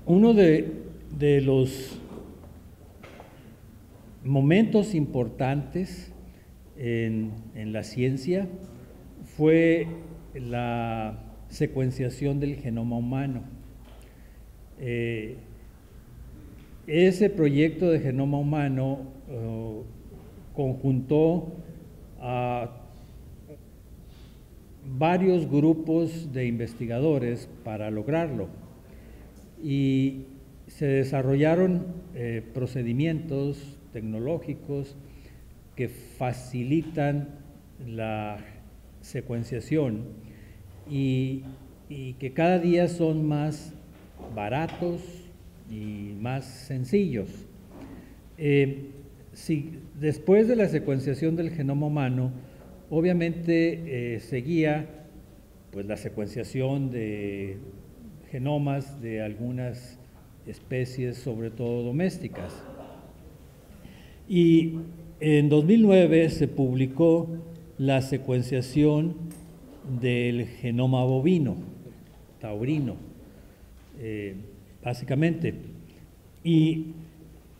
Uno de los momentos importantes en la ciencia fue la secuenciación del genoma humano. Ese proyecto de genoma humano conjuntó a varios grupos de investigadores para lograrlo y se desarrollaron procedimientos tecnológicos que facilitan la secuenciación y que cada día son más baratos y más sencillos. Después de la secuenciación del genoma humano, obviamente seguía pues, la secuenciación de genomas de algunas especies, sobre todo domésticas. Y en 2009 se publicó la secuenciación del genoma bovino, taurino, básicamente. Y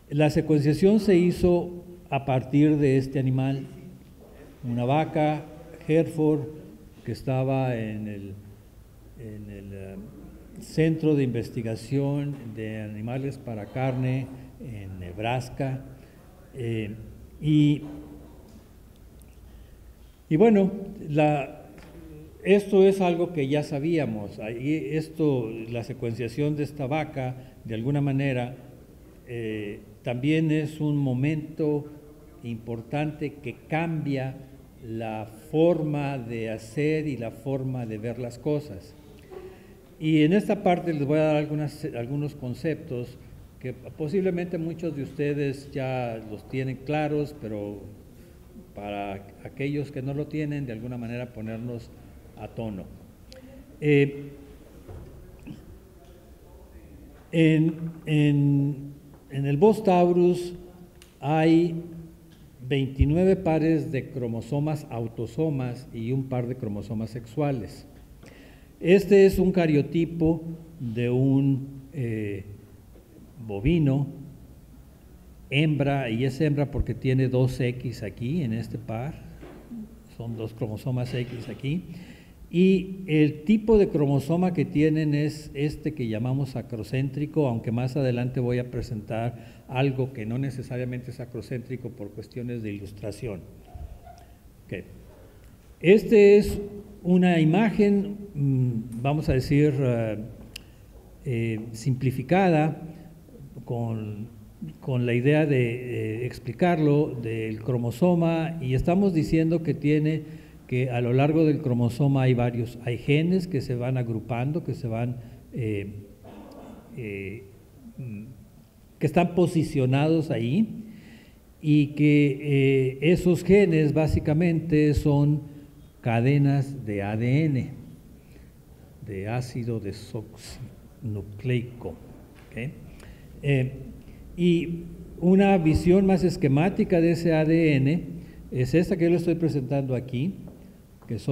la secuenciación se hizo a partir de este animal, una vaca Hereford que estaba en el Centro de Investigación de Animales para Carne en Nebraska. Y bueno, esto es algo que ya sabíamos. La secuenciación de esta vaca, de alguna manera, también es un momento importante que cambia la forma de hacer y la forma de ver las cosas. Y en esta parte les voy a dar algunos conceptos que posiblemente muchos de ustedes ya los tienen claros, pero para aquellos que no lo tienen, de alguna manera ponernos a tono. En el Bos taurus hay 29 pares de cromosomas autosomas y un par de cromosomas sexuales. Este es un cariotipo de un bovino, hembra, y es hembra porque tiene 2X aquí en este par, son 2 cromosomas X aquí, y el tipo de cromosoma que tienen es este que llamamos acrocéntrico, aunque más adelante voy a presentar algo que no necesariamente es acrocéntrico por cuestiones de ilustración. Okay. Este es una imagen, vamos a decir, simplificada, con la idea de explicarlo del cromosoma, y estamos diciendo que a lo largo del cromosoma hay genes que se van agrupando, que están posicionados ahí, y que esos genes básicamente son cadenas de ADN, de ácido desoxinucleico. ¿Okay? Y una visión más esquemática de ese ADN es esta que yo le estoy presentando aquí, que es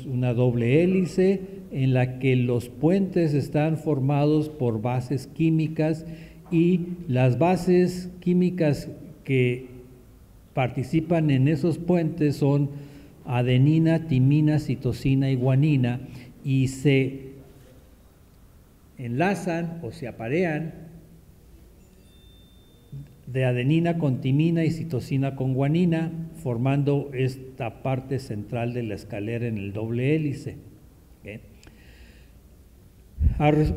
una doble hélice en la que los puentes están formados por bases químicas, y las bases químicas que participan en esos puentes son adenina, timina, citosina y guanina, y se enlazan o se aparean de adenina con timina y citosina con guanina, formando esta parte central de la escalera en el doble hélice. ¿Okay?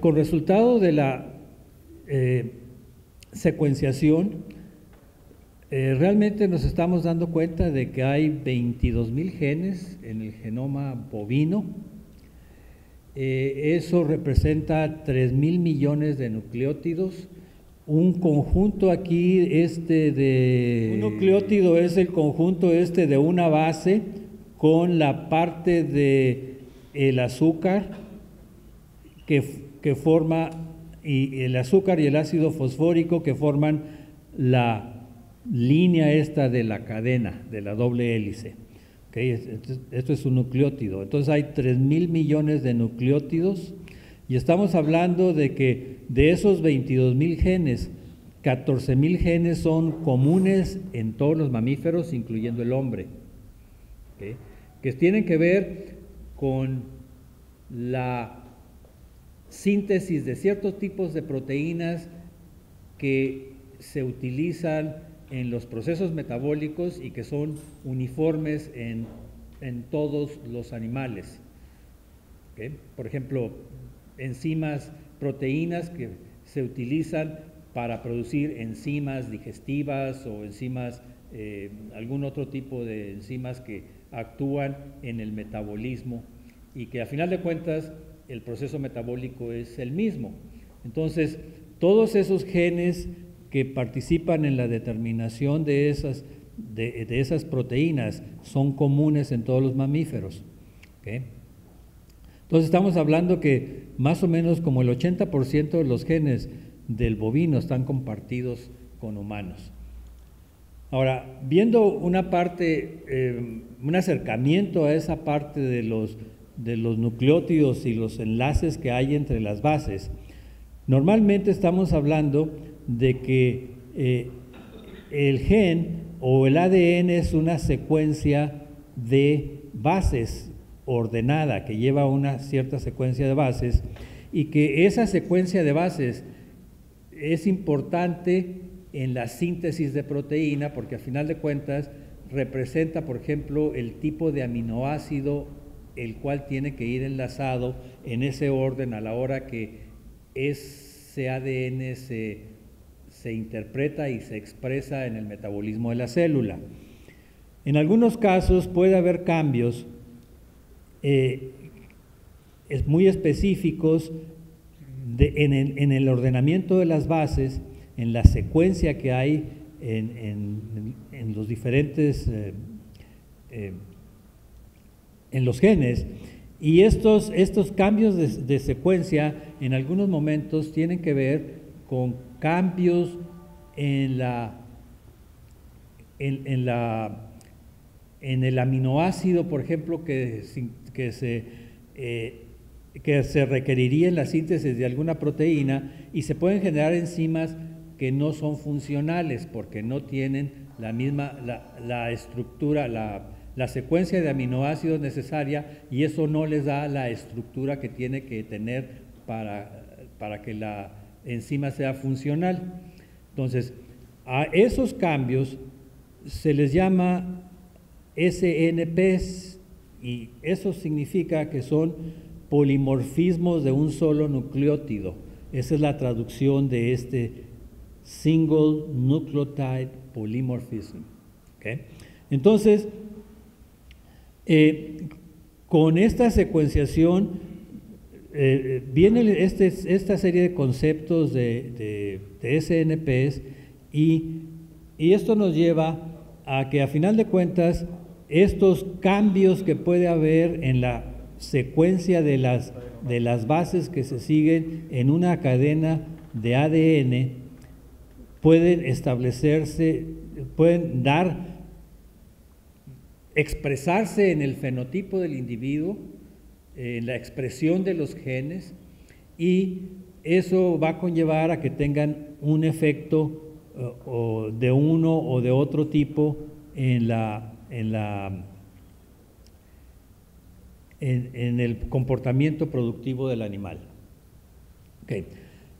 Con resultado de la secuenciación, realmente nos estamos dando cuenta de que hay 22,000 genes en el genoma bovino. Eso representa 3,000 millones de nucleótidos. Un conjunto aquí, un nucleótido es el conjunto de una base con la parte del azúcar que forma, y el azúcar y el ácido fosfórico que forman la línea esta de la cadena, de la doble hélice. ¿Okay? Esto es un nucleótido. Entonces hay 3,000 millones de nucleótidos Y estamos hablando de que de esos 22,000 genes, 14,000 genes son comunes en todos los mamíferos, incluyendo el hombre, ¿okay? Que tienen que ver con la síntesis de ciertos tipos de proteínas que se utilizan en los procesos metabólicos y que son uniformes en todos los animales, ¿okay? Por ejemplo, enzimas, proteínas que se utilizan para producir enzimas digestivas o enzimas, algún otro tipo de enzimas que actúan en el metabolismo y que a final de cuentas el proceso metabólico es el mismo. Entonces, todos esos genes que participan en la determinación de esas proteínas son comunes en todos los mamíferos, ¿okay? Entonces estamos hablando que más o menos como el 80% de los genes del bovino están compartidos con humanos. Ahora, viendo una parte, un acercamiento a esa parte de los nucleótidos y los enlaces que hay entre las bases, normalmente estamos hablando de que el gen o el ADN es una secuencia de bases ordenada que lleva una cierta secuencia de bases y que esa secuencia de bases es importante en la síntesis de proteína porque a final de cuentas representa, por ejemplo, el tipo de aminoácido el cual tiene que ir enlazado en ese orden a la hora que ese ADN se interpreta y se expresa en el metabolismo de la célula. En algunos casos puede haber cambios muy específicos en el ordenamiento de las bases, en la secuencia que hay en los diferentes, en los genes, y estos cambios de secuencia en algunos momentos tienen que ver con cambios en el aminoácido, por ejemplo, que se requeriría en la síntesis de alguna proteína, y se pueden generar enzimas que no son funcionales porque no tienen la misma la estructura, la secuencia de aminoácidos necesaria, y eso no les da la estructura que tiene que tener para que la enzima sea funcional. Entonces, a esos cambios se les llama SNPs, y eso significa que son polimorfismos de un solo nucleótido. Esa es la traducción de este Single Nucleotide Polymorphism, ¿okay? Entonces, con esta secuenciación viene esta serie de conceptos de SNPs, y esto nos lleva a que a final de cuentas estos cambios que puede haber en la secuencia de las bases que se siguen en una cadena de ADN pueden establecerse, pueden expresarse en el fenotipo del individuo, en la expresión de los genes, y eso va a conllevar a que tengan un efecto o de uno o de otro tipo en el comportamiento productivo del animal. Okay.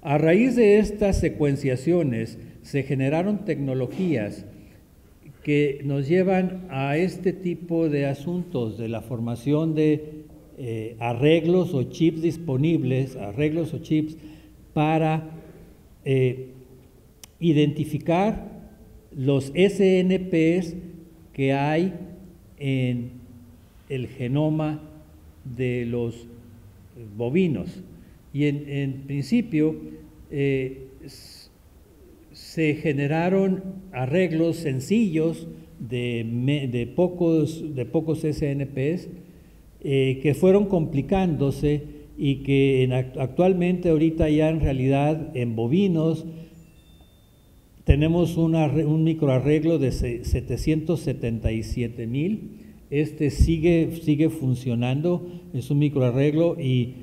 A raíz de estas secuenciaciones se generaron tecnologías que nos llevan a este tipo de asuntos, de la formación de arreglos o chips disponibles, arreglos o chips para identificar los SNPs que hay en el genoma de los bovinos. Y en principio se generaron arreglos sencillos de pocos SNPs que fueron complicándose, y que actualmente ahorita ya en realidad en bovinos tenemos un microarreglo de 777,000. Sigue funcionando, es un microarreglo, y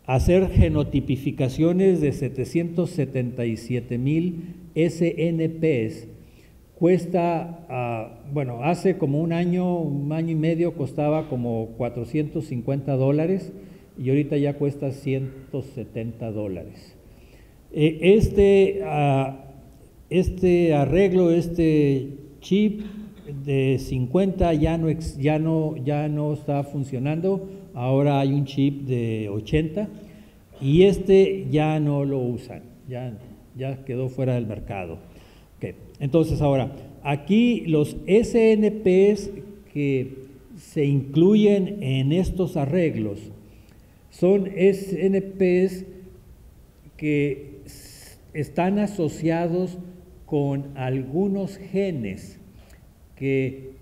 hacer genotipificaciones de 777,000 SNPs cuesta, bueno, hace como un año y medio costaba como $450 y ahorita ya cuesta $170. Este arreglo, este chip de 50 ya no está funcionando. Ahora hay un chip de 80 y ya no lo usan, ya quedó fuera del mercado. Okay. Entonces ahora, aquí los SNPs que se incluyen en estos arreglos son SNPs que están asociados con algunos genes que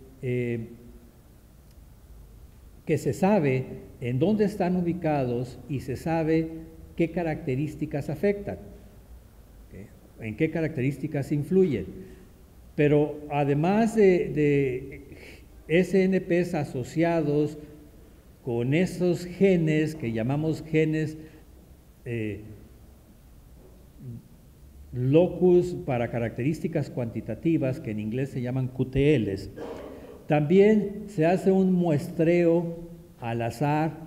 se sabe en dónde están ubicados y se sabe qué características afectan, en qué características influyen. Pero además de SNPs asociados con esos genes que llamamos genes locus para características cuantitativas, que en inglés se llaman QTLs, también se hace un muestreo al azar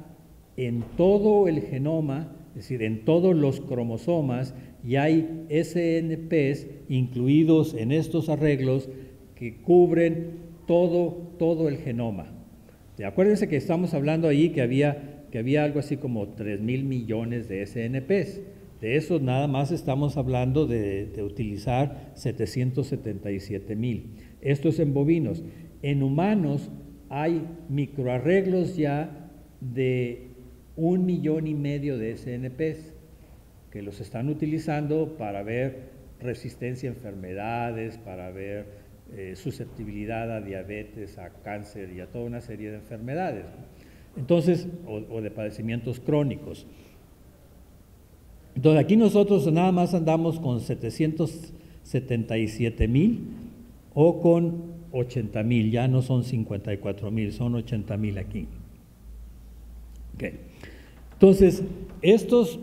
en todo el genoma, es decir, en todos los cromosomas, y hay SNPs incluidos en estos arreglos que cubren todo el genoma. Acuérdense que estamos hablando ahí que había algo así como 3,000 millones de SNPs. De eso nada más estamos hablando de utilizar 777,000. Esto es en bovinos. En humanos hay microarreglos ya de 1,5 millones de SNPs que los están utilizando para ver resistencia a enfermedades, para ver susceptibilidad a diabetes, a cáncer y a toda una serie de enfermedades. Entonces, o de padecimientos crónicos. Entonces, aquí nosotros nada más andamos con 777,000 o con 80,000, ya no son 54,000, son 80,000 aquí. Okay. Entonces, estos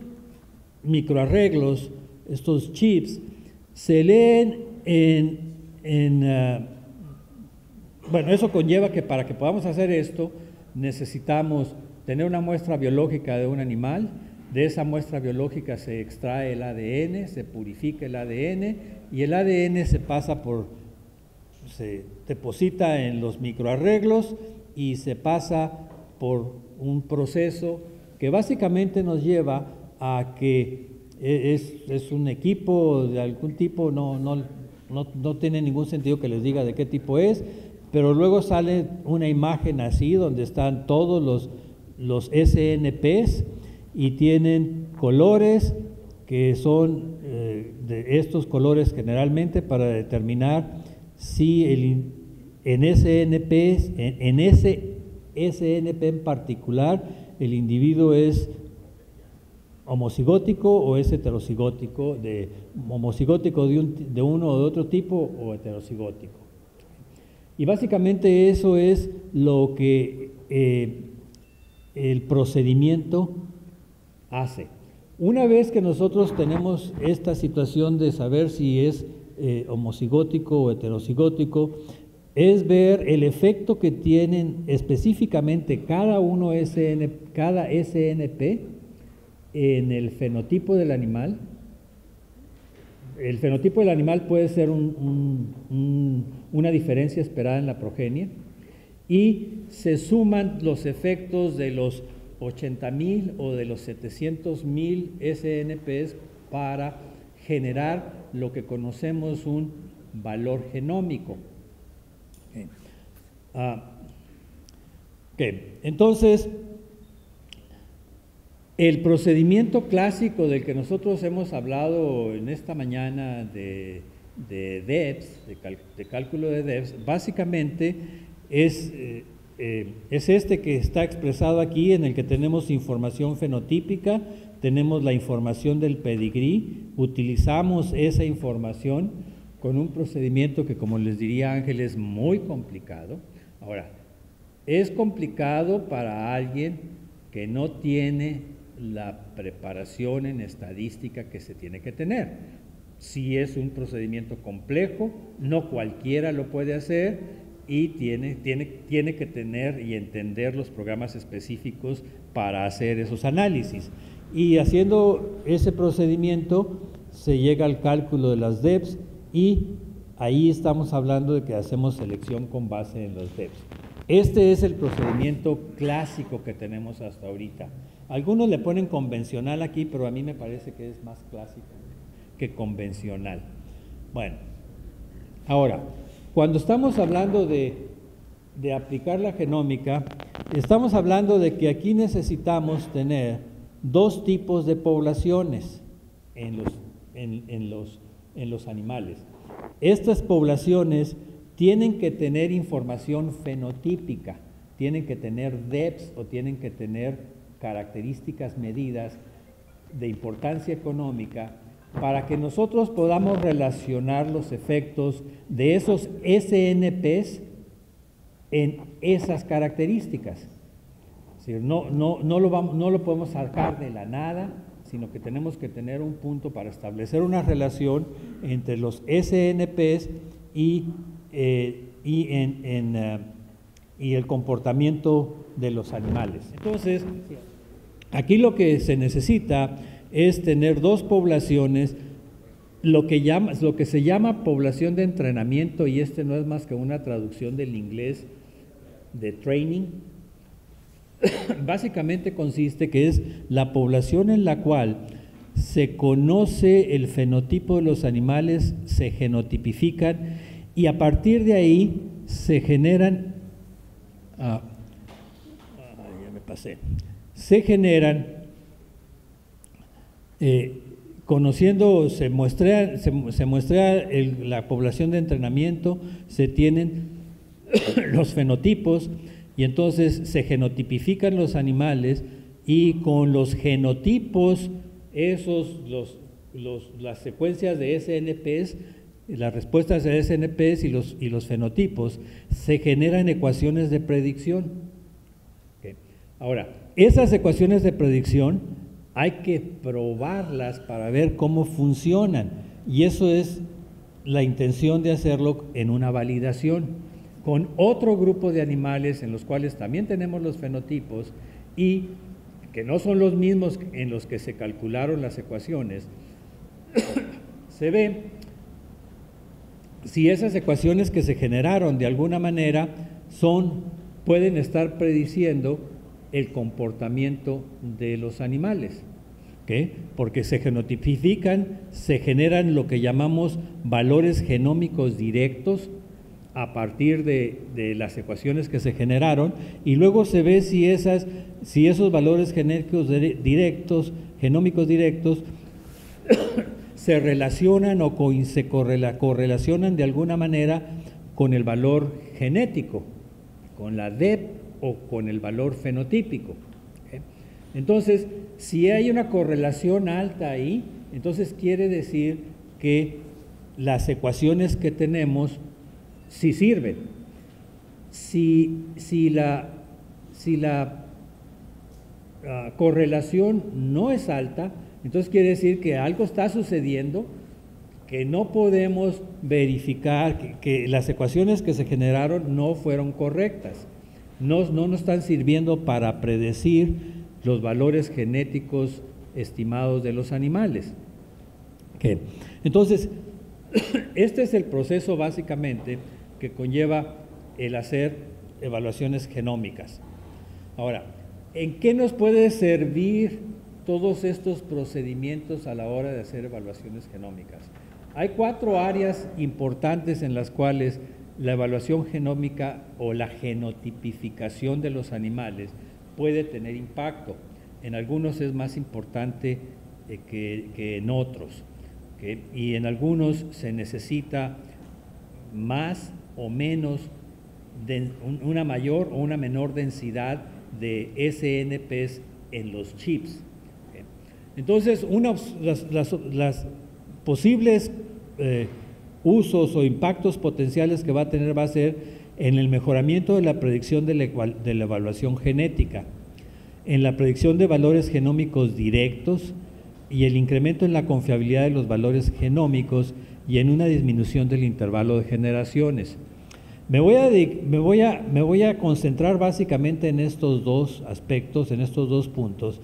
microarreglos, estos chips, se leen bueno, eso conlleva que para que podamos hacer esto necesitamos tener una muestra biológica de un animal. De esa muestra biológica se extrae el ADN, se purifica el ADN y el ADN se deposita en los microarreglos y se pasa por un proceso que básicamente nos lleva a que es un equipo de algún tipo, no tiene ningún sentido que les diga de qué tipo es, pero luego sale una imagen así donde están todos los SNPs y tienen colores que son de estos colores generalmente para determinar si en ese SNP en particular el individuo es homocigótico o es heterocigótico, homocigótico de uno o de otro tipo o heterocigótico. Y básicamente eso es lo que el procedimiento hace. Una vez que nosotros tenemos esta situación de saber si es homocigótico o heterocigótico, es ver el efecto que tienen específicamente cada SNP en el fenotipo del animal. El fenotipo del animal puede ser una diferencia esperada en la progenie y se suman los efectos de los 80,000 o de los 700,000 SNPs para generar lo que conocemos un valor genómico. Entonces, el procedimiento clásico del que nosotros hemos hablado en esta mañana de DEBS, de cálculo de DEBS, básicamente es este que está expresado aquí, en el que tenemos información fenotípica, tenemos la información del pedigrí, utilizamos esa información con un procedimiento que, como les diría Ángel, es muy complicado. Ahora, es complicado para alguien que no tiene la preparación en estadística que se tiene que tener. Si es un procedimiento complejo, no cualquiera lo puede hacer y tiene que tener y entender los programas específicos para hacer esos análisis. Y haciendo ese procedimiento se llega al cálculo de las DEPs y ahí estamos hablando de que hacemos selección con base en los DEPs. Este es el procedimiento clásico que tenemos hasta ahorita. Algunos le ponen convencional aquí, pero a mí me parece que es más clásico que convencional. Bueno, ahora, cuando estamos hablando de aplicar la genómica, estamos hablando de que aquí necesitamos tener dos tipos de poblaciones en los animales. Estas poblaciones tienen que tener información fenotípica, tienen que tener DEPs o tienen que tener características medidas de importancia económica para que nosotros podamos relacionar los efectos de esos SNPs en esas características. Es decir, no lo podemos sacar de la nada, sino que tenemos que tener un punto para establecer una relación entre los SNPs y el comportamiento de los animales. Entonces, aquí lo que se necesita es tener dos poblaciones, lo que se llama población de entrenamiento, y este no es más que una traducción del inglés de training. Básicamente consiste que es la población en la cual se conoce el fenotipo de los animales, se genotipifican y a partir de ahí se generan, conociendo, se muestra la población de entrenamiento, se tienen los fenotipos y entonces se genotipifican los animales y con los genotipos, las secuencias de SNPs, las respuestas de SNPs y los fenotipos, se generan ecuaciones de predicción. Okay. Ahora, esas ecuaciones de predicción hay que probarlas para ver cómo funcionan y eso es la intención de hacerlo en una validación con otro grupo de animales en los cuales también tenemos los fenotipos y que no son los mismos en los que se calcularon las ecuaciones. Se ve si esas ecuaciones que se generaron de alguna manera pueden estar prediciendo el comportamiento de los animales, ¿okay? Porque se genotipifican, se generan lo que llamamos valores genómicos directos a partir de las ecuaciones que se generaron y luego se ve si esos valores genómicos directos se relacionan o se correlacionan de alguna manera con el valor genético, con la DEP o con el valor fenotípico. ¿Okay? Entonces, si hay una correlación alta ahí, entonces quiere decir que las ecuaciones que tenemos sí sirven. Si la correlación no es alta, entonces quiere decir que algo está sucediendo que no podemos verificar, que las ecuaciones que se generaron no fueron correctas, no nos están sirviendo para predecir los valores genéticos estimados de los animales. Okay. Entonces, este es el proceso básicamente que conlleva el hacer evaluaciones genómicas. Ahora, ¿en qué nos puede servir todos estos procedimientos a la hora de hacer evaluaciones genómicas? Hay 4 áreas importantes en las cuales la evaluación genómica o la genotipificación de los animales puede tener impacto. En algunos es más importante que en otros, ¿okay? Y en algunos se necesita más o menos, una mayor o una menor densidad de SNPs en los chips. ¿Okay? Entonces, las posibles usos o impactos potenciales que va a tener va a ser en el mejoramiento de la predicción de la evaluación genética, en la predicción de valores genómicos directos y el incremento en la confiabilidad de los valores genómicos y en una disminución del intervalo de generaciones. Me voy a concentrar básicamente en estos dos aspectos, en estos dos puntos.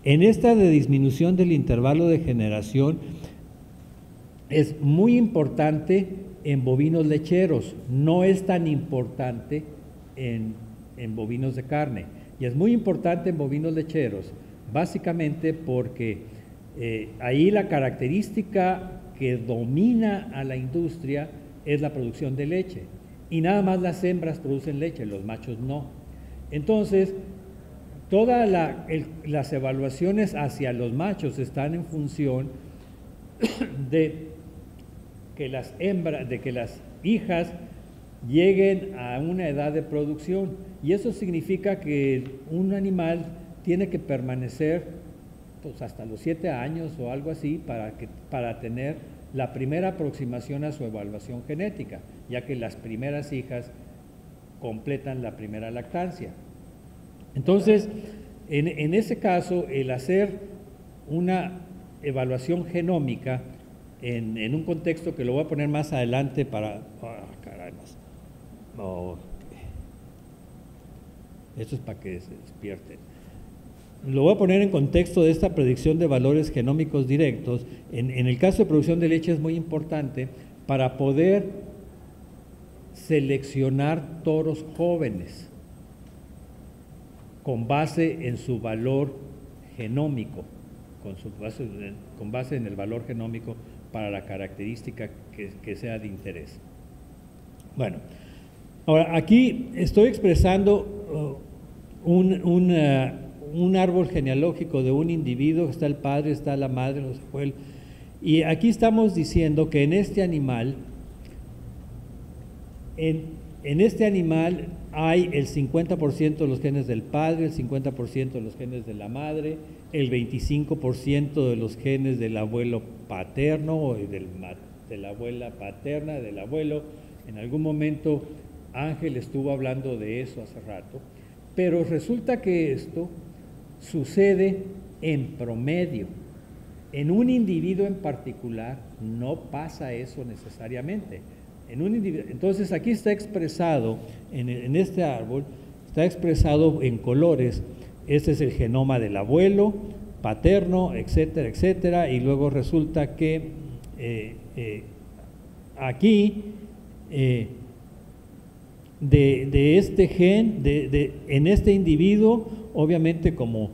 En esta de disminución del intervalo de generación es muy importante en bovinos lecheros, no es tan importante en bovinos de carne. Y es muy importante en bovinos lecheros, básicamente porque ahí la característica que domina a la industria es la producción de leche. Y nada más las hembras producen leche, los machos no. Entonces, todas las evaluaciones hacia los machos están en función de que las hijas lleguen a una edad de producción, y eso significa que un animal tiene que permanecer pues, hasta los 7 años o algo así para tener la primera aproximación a su evaluación genética, ya que las primeras hijas completan la primera lactancia. Entonces, en ese caso, el hacer una evaluación genómica en un contexto que lo voy a poner más adelante para... Esto es para que se despierten. Lo voy a poner en contexto de esta predicción de valores genómicos directos. En el caso de producción de leche es muy importante para poder seleccionar toros jóvenes con base en su valor genómico, con base en el valor genómico para la característica que sea de interés. Bueno, ahora aquí estoy expresando un árbol genealógico de un individuo, está el padre, está la madre, los abuelos, y aquí estamos diciendo que en este animal, en este animal hay el 50% de los genes del padre, el 50% de los genes de la madre, el 25% de los genes del abuelo paterno o de la abuela paterna, del abuelo. En algún momento Ángel estuvo hablando de eso hace rato, pero resulta que esto sucede en promedio. En un individuo en particular no pasa eso necesariamente. Entonces aquí está expresado, en este árbol, está expresado en colores. Este es el genoma del abuelo paterno, etcétera, etcétera, y luego resulta que aquí de este gen, en este individuo, obviamente como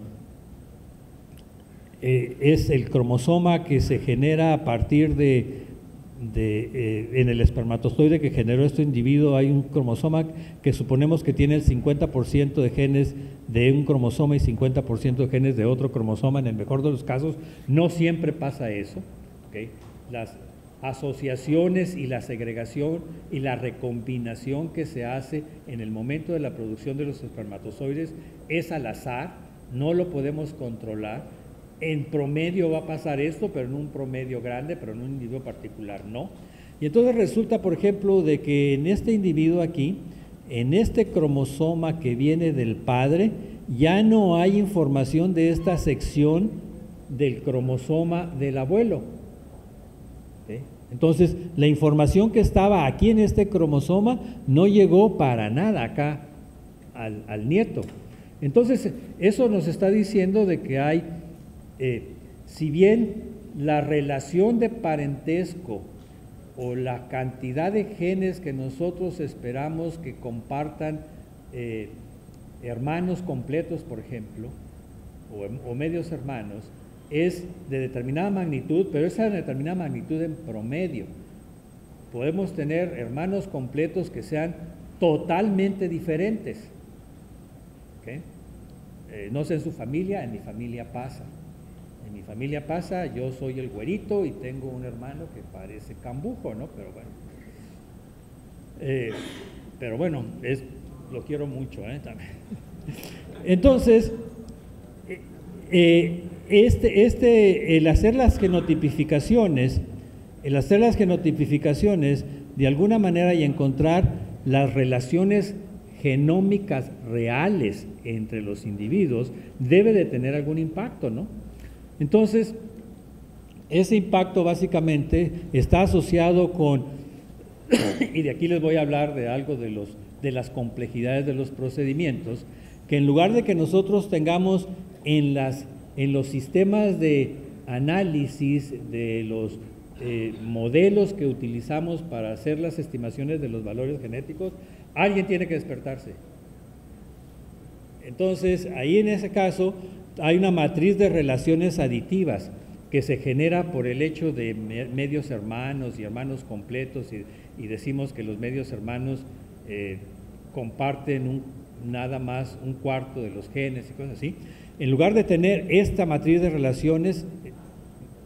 es el cromosoma que se genera a partir en el espermatozoide que generó este individuo, hay un cromosoma que suponemos que tiene el 50% de genes de un cromosoma y 50% de genes de otro cromosoma. En el mejor de los casos, no siempre pasa eso, ¿okay? Las asociaciones y la segregación y la recombinación que se hace en el momento de la producción de los espermatozoides es al azar, no lo podemos controlar. En promedio va a pasar esto, pero en un promedio grande, pero en un individuo particular no. Y entonces resulta, por ejemplo, de que en este individuo aquí, en este cromosoma que viene del padre, ya no hay información de esta sección del cromosoma del abuelo. ¿Sí? Entonces, la información que estaba aquí en este cromosoma no llegó para nada acá al nieto. Entonces, eso nos está diciendo de que hay, si bien la relación de parentesco o la cantidad de genes que nosotros esperamos que compartan hermanos completos, por ejemplo, o medios hermanos, es de determinada magnitud, pero esa determinada magnitud en promedio. Podemos tener hermanos completos que sean totalmente diferentes. ¿Okay? No sé en su familia, en mi familia pasa. En mi familia pasa, yo soy el güerito y tengo un hermano que parece cambujo, ¿no? Pero bueno, lo quiero mucho, también. Entonces, el hacer las genotipificaciones, de alguna manera y encontrar las relaciones genómicas reales entre los individuos, debe de tener algún impacto, ¿no? Entonces, ese impacto básicamente está asociado con, y de aquí les voy a hablar de algo de las complejidades de los procedimientos, que en lugar de que nosotros tengamos en los sistemas de análisis de los modelos que utilizamos para hacer las estimaciones de los valores genéticos, alguien tiene que despertarse. Entonces, ahí en ese caso hay una matriz de relaciones aditivas que se genera por el hecho de medios hermanos y hermanos completos, y decimos que los medios hermanos comparten nada más un cuarto de los genes y cosas así. En lugar de tener esta matriz de relaciones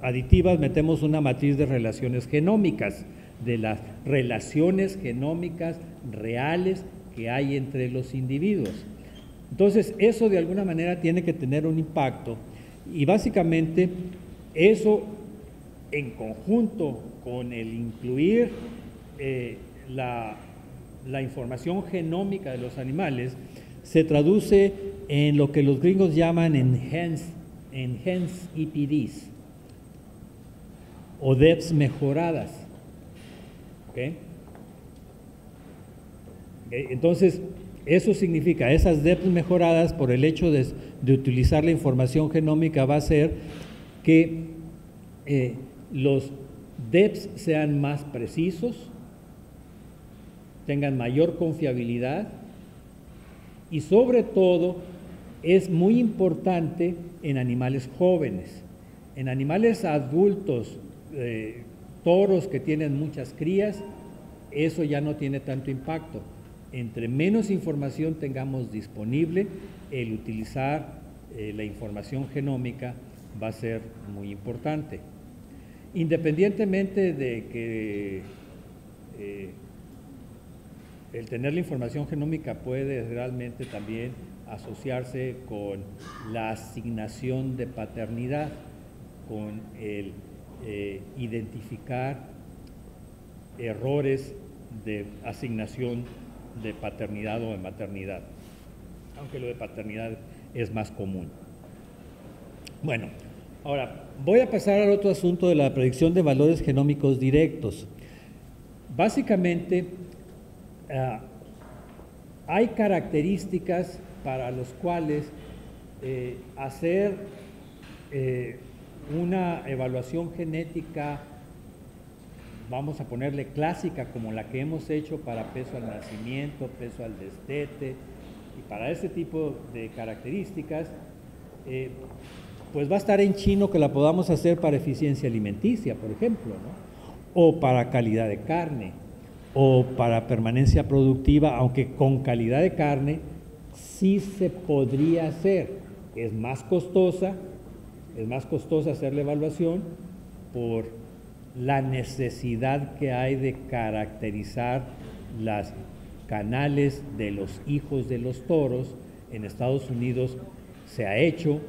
aditivas, metemos una matriz de relaciones genómicas, de las relaciones genómicas reales que hay entre los individuos. Entonces, eso de alguna manera tiene que tener un impacto, y básicamente eso, en conjunto con el incluir la información genómica de los animales, se traduce en lo que los gringos llaman enhanced EPDs, o DEPs mejoradas. ¿Okay? Entonces, eso significa, esas DEPs mejoradas, por el hecho de utilizar la información genómica, va a hacer que los DEPs sean más precisos, tengan mayor confiabilidad, y sobre todo es muy importante en animales jóvenes. En animales adultos, toros que tienen muchas crías, eso ya no tiene tanto impacto. Entre menos información tengamos disponible, el utilizar la información genómica va a ser muy importante. Independientemente de que el tener la información genómica puede realmente también asociarse con la asignación de paternidad, con el identificar errores de asignación de paternidad o de maternidad, aunque lo de paternidad es más común. Bueno, ahora voy a pasar al otro asunto de la predicción de valores genómicos directos. Básicamente, hay características para los cuales hacer una evaluación genética, vamos a ponerle clásica, como la que hemos hecho para peso al nacimiento, peso al destete, y para ese tipo de características, pues va a estar en chino que la podamos hacer para eficiencia alimenticia, por ejemplo, ¿no? O para calidad de carne, o para permanencia productiva, aunque con calidad de carne sí se podría hacer. Es más costosa hacer la evaluación por la necesidad que hay de caracterizar las canales de los hijos de los toros. En Estados Unidos se ha hecho,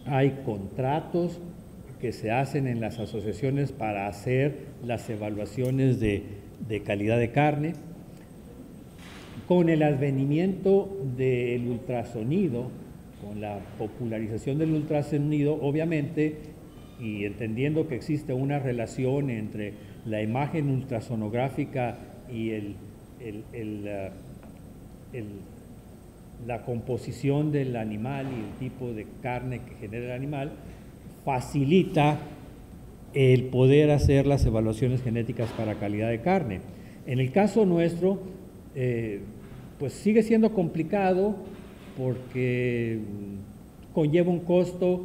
hay contratos que se hacen en las asociaciones para hacer las evaluaciones de calidad de carne. Con el advenimiento del ultrasonido, con la popularización del ultrasonido, obviamente, y entendiendo que existe una relación entre la imagen ultrasonográfica y la composición del animal y el tipo de carne que genera el animal, facilita el poder hacer las evaluaciones genéticas para calidad de carne. En el caso nuestro, pues sigue siendo complicado porque conlleva un costo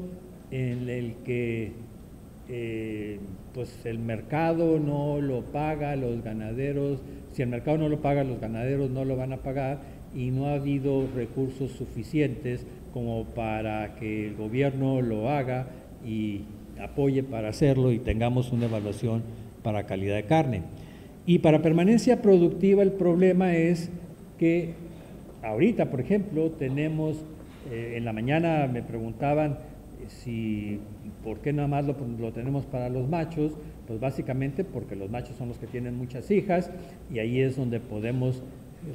en el que pues el mercado no lo paga, los ganaderos, si el mercado no lo paga, los ganaderos no lo van a pagar, y no ha habido recursos suficientes como para que el gobierno lo haga y apoye para hacerlo y tengamos una evaluación para calidad de carne. Y para permanencia productiva, el problema es que ahorita, por ejemplo, tenemos, en la mañana me preguntaban por qué nada más lo tenemos para los machos. Pues básicamente porque los machos son los que tienen muchas hijas, y ahí es donde podemos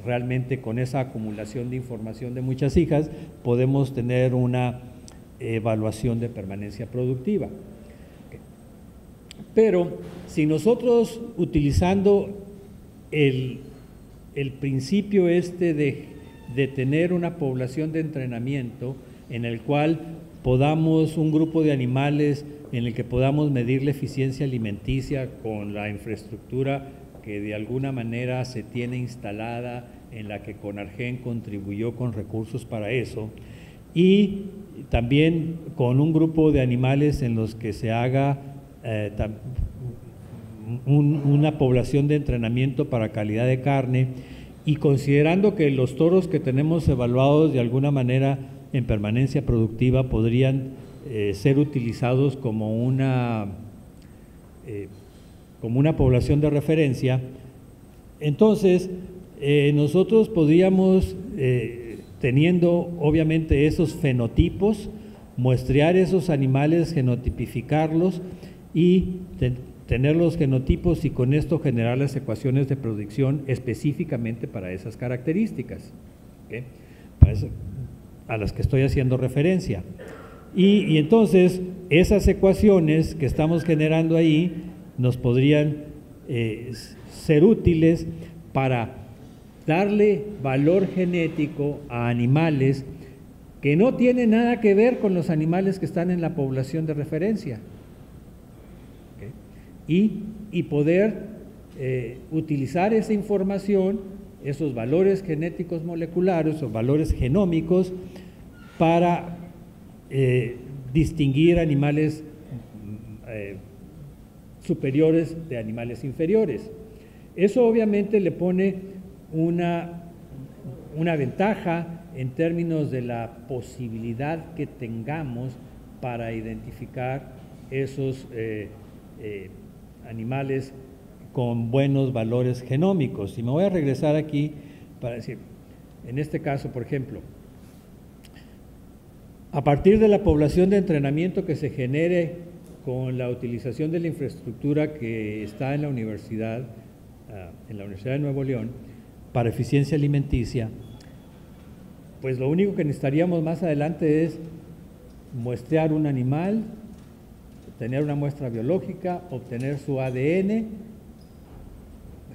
realmente con esa acumulación de información de muchas hijas podemos tener una evaluación de permanencia productiva. Pero si nosotros, utilizando el principio de tener una población de entrenamiento en el cual podamos, un grupo de animales en el que podamos medir la eficiencia alimenticia con la infraestructura que de alguna manera se tiene instalada, en la que CONARGEN contribuyó con recursos para eso, y también con un grupo de animales en los que se haga una población de entrenamiento para calidad de carne, y considerando que los toros que tenemos evaluados de alguna manera en permanencia productiva podrían ser utilizados como una población de referencia, entonces nosotros podríamos, teniendo obviamente esos fenotipos, muestrear esos animales, genotipificarlos y tener los genotipos, y con esto generar las ecuaciones de predicción específicamente para esas características, ¿okay? A las que estoy haciendo referencia. Y entonces esas ecuaciones que estamos generando ahí nos podrían ser útiles para darle valor genético a animales que no tienen nada que ver con los animales que están en la población de referencia. Y poder utilizar esa información, esos valores genéticos moleculares o valores genómicos, para distinguir animales superiores de animales inferiores. Eso obviamente le pone una ventaja en términos de la posibilidad que tengamos para identificar esos animales con buenos valores genómicos. Y me voy a regresar aquí para decir, en este caso, por ejemplo, a partir de la población de entrenamiento que se genere con la utilización de la infraestructura que está en la Universidad de Nuevo León para eficiencia alimenticia, pues lo único que necesitaríamos más adelante es muestrear un animal, tener una muestra biológica, obtener su ADN,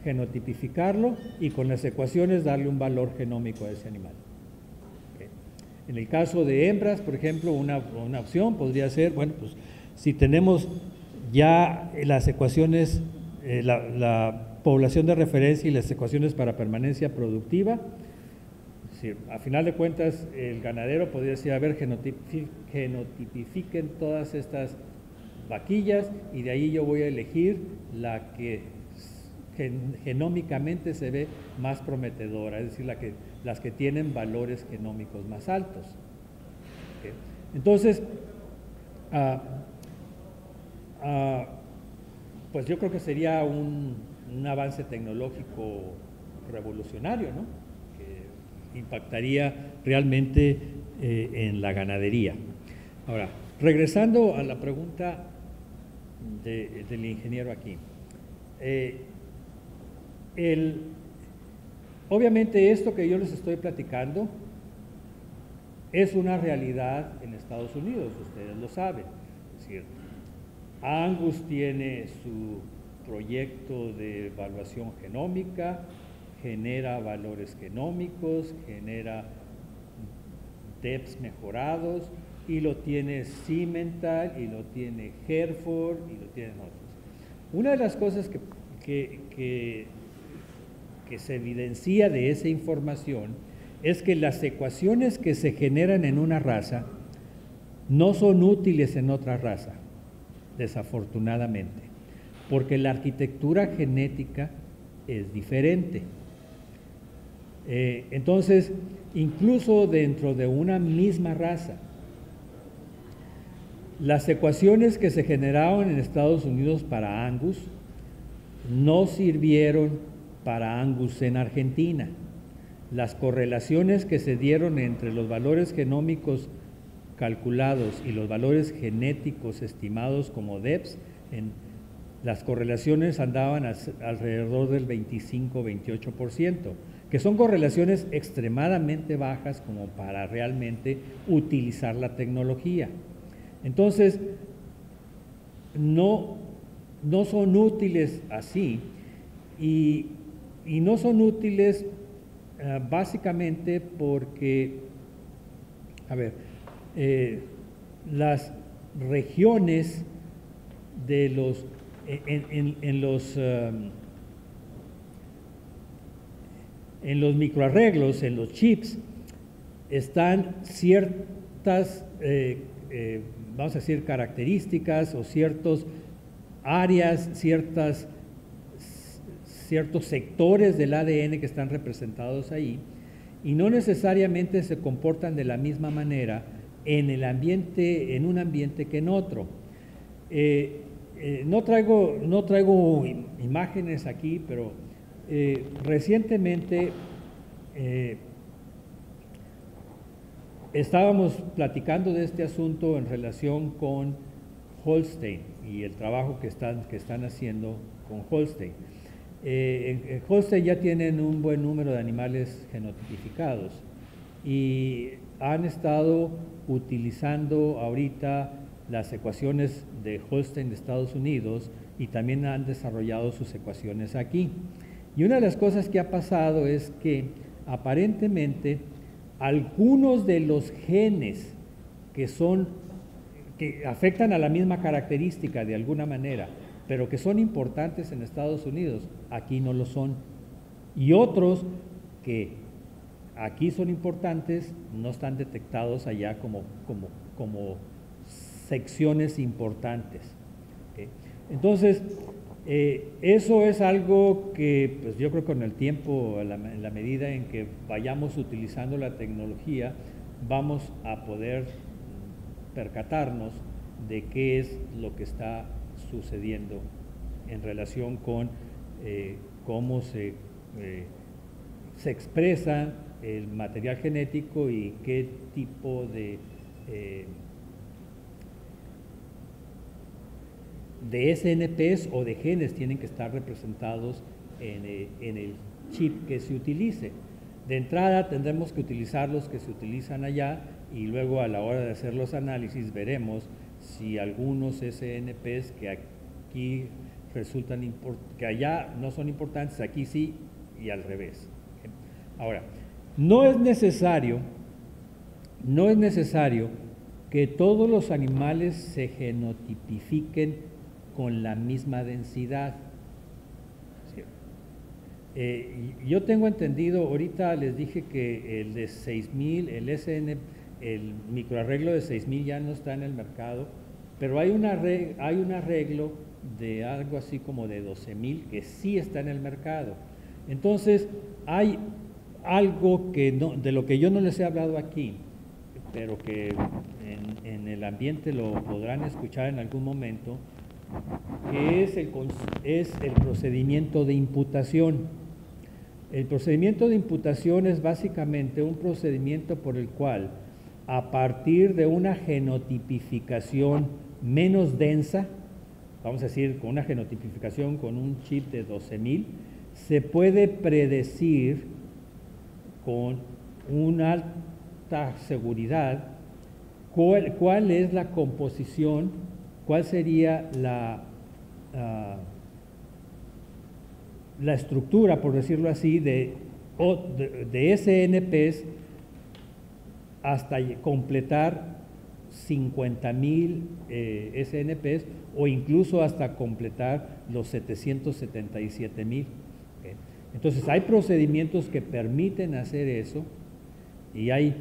genotipificarlo y con las ecuaciones darle un valor genómico a ese animal. ¿Okay? En el caso de hembras, por ejemplo, una opción podría ser, bueno, pues si tenemos ya las ecuaciones, la población de referencia y las ecuaciones para permanencia productiva, es decir, a final de cuentas el ganadero podría decir, a ver, genotipifiquen todas estas vaquillas y de ahí yo voy a elegir la que genómicamente se ve más prometedora, es decir, las que tienen valores genómicos más altos. ¿Okay? Entonces, pues yo creo que sería un avance tecnológico revolucionario, ¿no? Que impactaría realmente en la ganadería. Ahora, regresando a la pregunta del ingeniero aquí, obviamente esto que yo les estoy platicando es una realidad en Estados Unidos, ustedes lo saben. Es decir, Angus tiene su proyecto de evaluación genómica, genera valores genómicos, genera DEPs mejorados, y lo tiene Simmental, y lo tiene Hereford, y lo tienen otros. Una de las cosas que se evidencia de esa información es que las ecuaciones que se generan en una raza no son útiles en otra raza, desafortunadamente, porque la arquitectura genética es diferente. Entonces, incluso dentro de una misma raza, las ecuaciones que se generaron en Estados Unidos para Angus no sirvieron para Angus en Argentina. Las correlaciones que se dieron entre los valores genómicos calculados y los valores genéticos estimados como DEPs, las correlaciones andaban alrededor del 25-28%, que son correlaciones extremadamente bajas como para realmente utilizar la tecnología. Entonces, no son útiles así, y no son útiles básicamente porque, a ver, las regiones de los, en los microarreglos, en los chips, están ciertas, vamos a decir, características o ciertas áreas, ciertos sectores del ADN que están representados ahí, y no necesariamente se comportan de la misma manera en el ambiente, en un ambiente que en otro. No traigo imágenes aquí, pero recientemente estábamos platicando de este asunto en relación con Holstein y el trabajo que están haciendo con Holstein. En Holstein ya tienen un buen número de animales genotipificados y han estado utilizando ahorita las ecuaciones de Holstein de Estados Unidos, y también han desarrollado sus ecuaciones aquí. Y una de las cosas que ha pasado es que aparentemente algunos de los genes que afectan a la misma característica de alguna manera, pero que son importantes en Estados Unidos, aquí no lo son. Y otros que aquí son importantes, no están detectados allá como secciones importantes. ¿Okay? Entonces, eso es algo que, pues yo creo que con el tiempo, en la medida en que vayamos utilizando la tecnología, vamos a poder percatarnos de qué es lo que está sucediendo en relación con cómo se expresa el material genético y qué tipo de SNPs o de genes tienen que estar representados en el chip que se utilice. De entrada tendremos que utilizar los que se utilizan allá, y luego a la hora de hacer los análisis veremos si algunos SNPs que aquí resultan que allá no son importantes, aquí sí, y al revés. Ahora, no es necesario que todos los animales se genotipifiquen con la misma densidad. Yo tengo entendido, ahorita les dije que el de 6000, el microarreglo de 6000 ya no está en el mercado, pero hay un arreglo de algo así como de 12000 que sí está en el mercado. Entonces, hay algo de lo que yo no les he hablado aquí, pero que en el ambiente lo podrán escuchar en algún momento, que es el procedimiento de imputación. El procedimiento de imputación es básicamente un procedimiento por el cual, a partir de una genotipificación menos densa, vamos a decir, con una genotipificación con un chip de 12000, se puede predecir con una alta seguridad cuál es la composición, cuál sería la estructura, por decirlo así, de SNPs hasta completar 50,000 SNPs, o incluso hasta completar los 777,000. ¿Okay? Entonces hay procedimientos que permiten hacer eso, y hay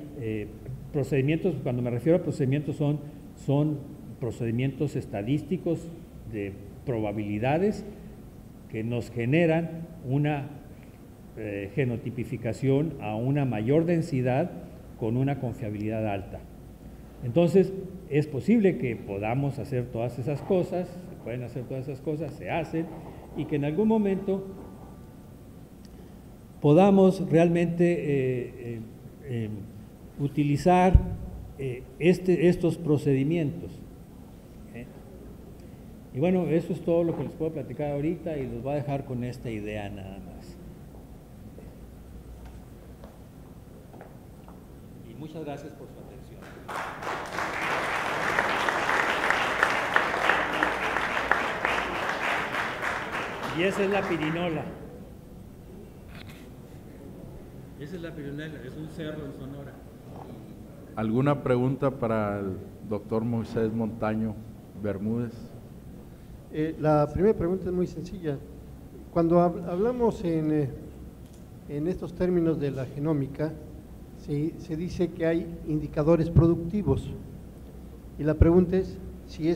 procedimientos, cuando me refiero a procedimientos, son procedimientos estadísticos de probabilidades que nos generan una genotipificación a una mayor densidad con una confiabilidad alta. Entonces, es posible que podamos hacer todas esas cosas, se pueden hacer todas esas cosas, se hacen, y que en algún momento podamos realmente utilizar estos procedimientos. Y bueno, eso es todo lo que les puedo platicar ahorita, y los voy a dejar con esta idea nada más. muchas gracias por su atención. Y esa es la pirinola. Esa es la pirinola, es un cerro en Sonora. ¿Alguna pregunta para el doctor Moisés Montaño Bermúdez? La primera pregunta es muy sencilla. Cuando hablamos en estos términos de la genómica, se dice que hay indicadores productivos. Y la pregunta es si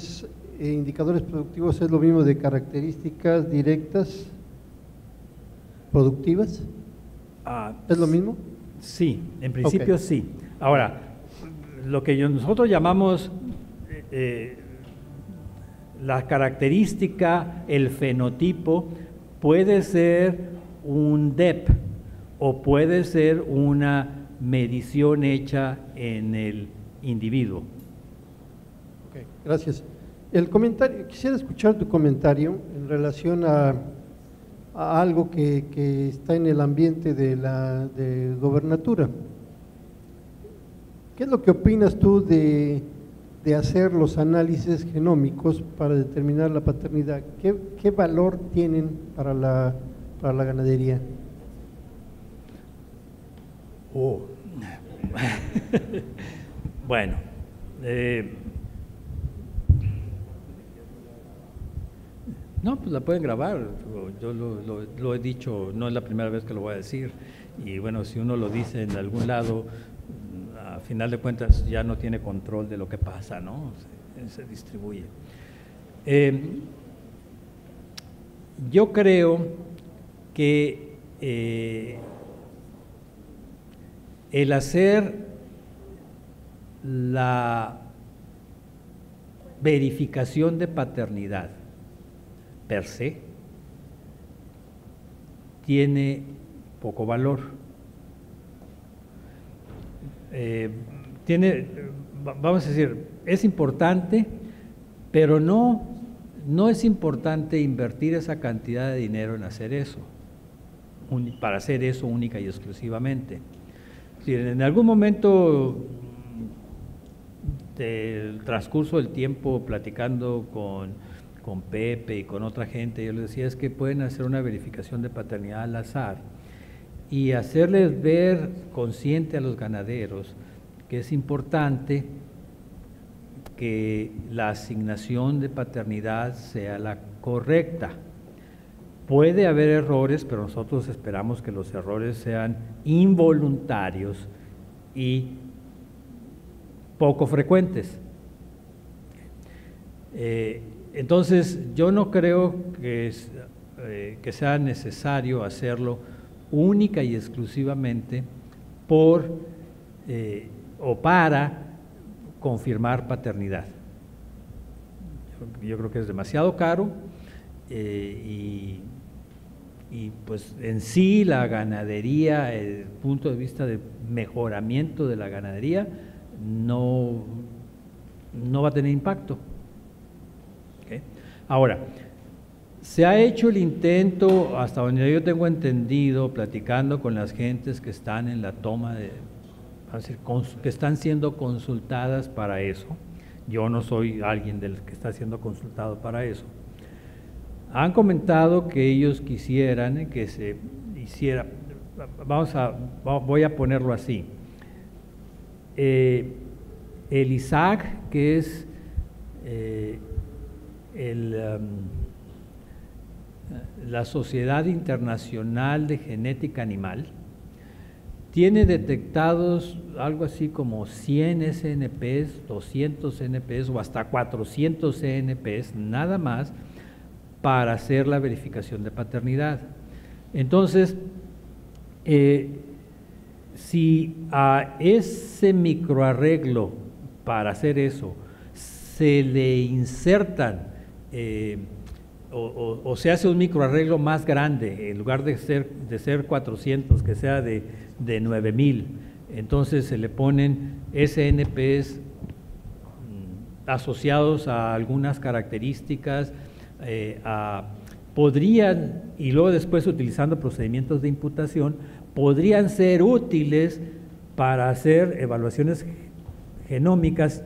indicadores productivos es lo mismo de características directas productivas. ¿Es lo mismo? Sí, en principio Okay. sí. Ahora, lo que nosotros llamamos la característica, el fenotipo, puede ser un DEP o puede ser una medición hecha en el individuo. Okay, gracias. Quisiera escuchar tu comentario en relación a algo que está en el ambiente de gobernatura. ¿Qué es lo que opinas tú de hacer los análisis genómicos para determinar la paternidad? ¿Qué valor tienen para la ganadería? Bueno, no, pues la pueden grabar. Yo lo he dicho, no es la primera vez que lo voy a decir. Y bueno, si uno lo dice en algún lado, a final de cuentas ya no tiene control de lo que pasa, ¿no? Se distribuye. Yo creo que el hacer la verificación de paternidad per se tiene poco valor. Vamos a decir, es importante, pero no es importante invertir esa cantidad de dinero en hacer eso, para hacer eso única y exclusivamente. Si en algún momento del transcurso del tiempo, platicando con Pepe y con otra gente, yo les decía, es que pueden hacer una verificación de paternidad al azar y hacerles ver consciente a los ganaderos que es importante que la asignación de paternidad sea la correcta. Puede haber errores, pero nosotros esperamos que los errores sean involuntarios y poco frecuentes. Entonces, yo no creo que sea necesario hacerlo única y exclusivamente o para confirmar paternidad. Yo creo que es demasiado caro y pues en sí la ganadería, desde el punto de vista de mejoramiento de la ganadería, no va a tener impacto. ¿Okay? Ahora, se ha hecho el intento, hasta donde yo tengo entendido, platicando con las gentes que están en la toma que están siendo consultadas para eso. Yo no soy alguien del que está siendo consultado para eso. Han comentado que ellos quisieran que se hiciera, voy a ponerlo así, el ISAC, que es la Sociedad Internacional de Genética Animal, tiene detectados algo así como 100 SNPs, 200 SNPs o hasta 400 SNPs, nada más, para hacer la verificación de paternidad. Entonces, si a ese microarreglo para hacer eso se le insertan o se hace un microarreglo más grande, en lugar de ser 400, que sea de 9,000, entonces se le ponen SNPs asociados a algunas características, podrían, y luego después utilizando procedimientos de imputación, podrían ser útiles para hacer evaluaciones genómicas,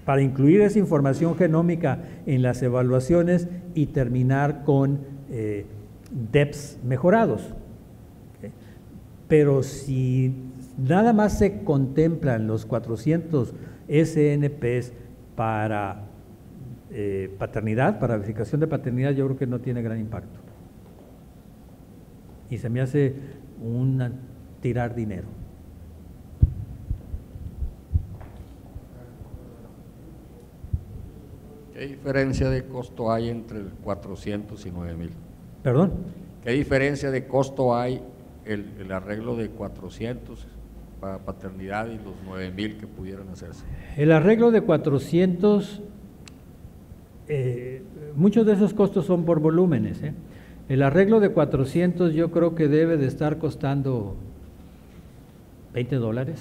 para incluir esa información genómica en las evaluaciones y terminar con DEPs mejorados. Pero si nada más se contemplan los 400 SNPs para paternidad, para verificación de paternidad, yo creo que no tiene gran impacto. Y se me hace tirar dinero. ¿Qué diferencia de costo hay entre el 400 y 9,000? ¿Perdón? ¿Qué diferencia de costo hay el arreglo de 400 para paternidad y los 9,000 que pudieran hacerse? El arreglo de 400, muchos de esos costos son por volúmenes. El arreglo de 400 yo creo que debe de estar costando $20.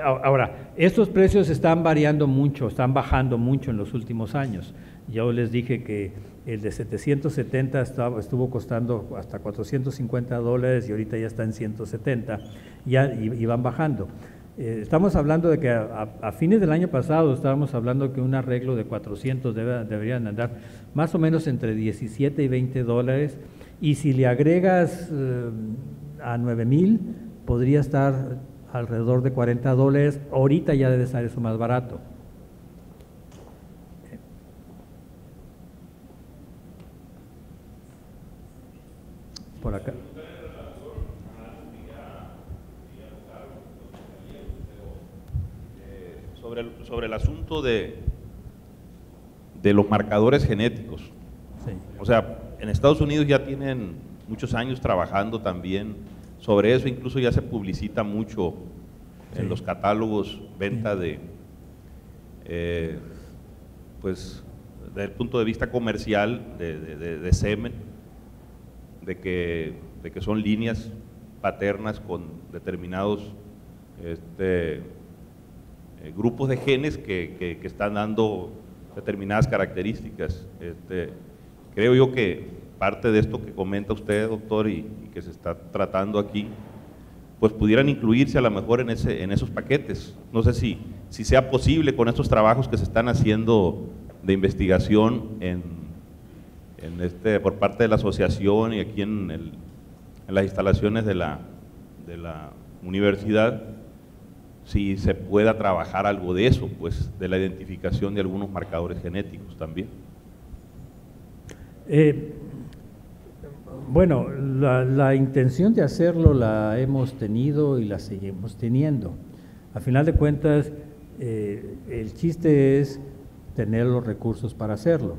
Ahora, estos precios están variando mucho, están bajando mucho en los últimos años. Yo les dije que el de 770 estuvo costando hasta $450 y ahorita ya está en 170 y van bajando. Estamos hablando de que a fines del año pasado estábamos hablando que un arreglo de 400 deberían andar más o menos entre 17 y $20, y si le agregas a 9,000 podría estar alrededor de $40. Ahorita ya debe estar eso más barato. Por acá. Sobre el asunto de los marcadores genéticos. Sí. O sea, en Estados Unidos ya tienen muchos años trabajando también sobre eso, incluso ya se publicita mucho en los catálogos, venta de, pues, desde el punto de vista comercial de semen, de que son líneas paternas con determinados grupos de genes que están dando determinadas características. Creo yo que parte de esto que comenta usted, doctor, y que se está tratando aquí, pues pudieran incluirse a lo mejor en esos paquetes. No sé si sea posible con estos trabajos que se están haciendo de investigación por parte de la asociación y aquí en las instalaciones de la universidad, si se pueda trabajar algo de eso, pues de la identificación de algunos marcadores genéticos también. Bueno, la intención de hacerlo la hemos tenido y la seguimos teniendo. A final de cuentas, el chiste es tener los recursos para hacerlo.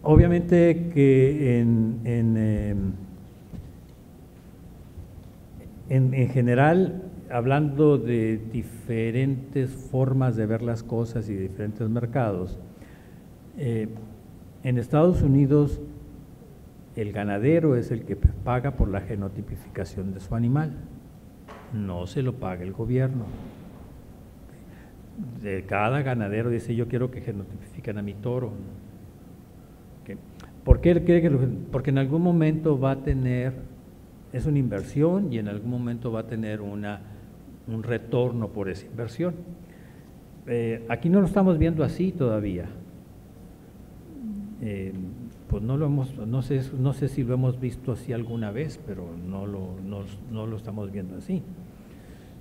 Obviamente que en general, hablando de diferentes formas de ver las cosas y diferentes mercados, en Estados Unidos el ganadero es el que paga por la genotipificación de su animal, no se lo paga el gobierno. De cada ganadero dice: yo quiero que genotipifiquen a mi toro. ¿Por qué cree que porque en algún momento va a tener, es una inversión y en algún momento va a tener un retorno por esa inversión? Aquí no lo estamos viendo así todavía. Pues no sé si lo hemos visto así alguna vez, pero no lo estamos viendo así.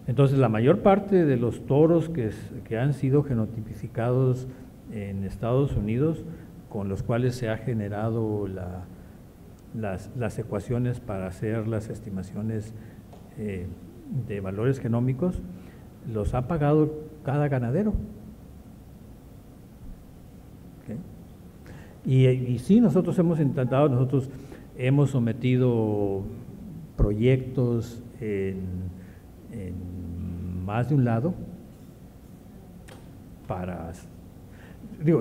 Entonces, la mayor parte de los toros que han sido genotipificados en Estados Unidos, con los cuales se ha generado las ecuaciones para hacer las estimaciones de valores genómicos, los ha pagado cada ganadero. ¿Okay? Y sí, nosotros hemos sometido proyectos en más de un lado para...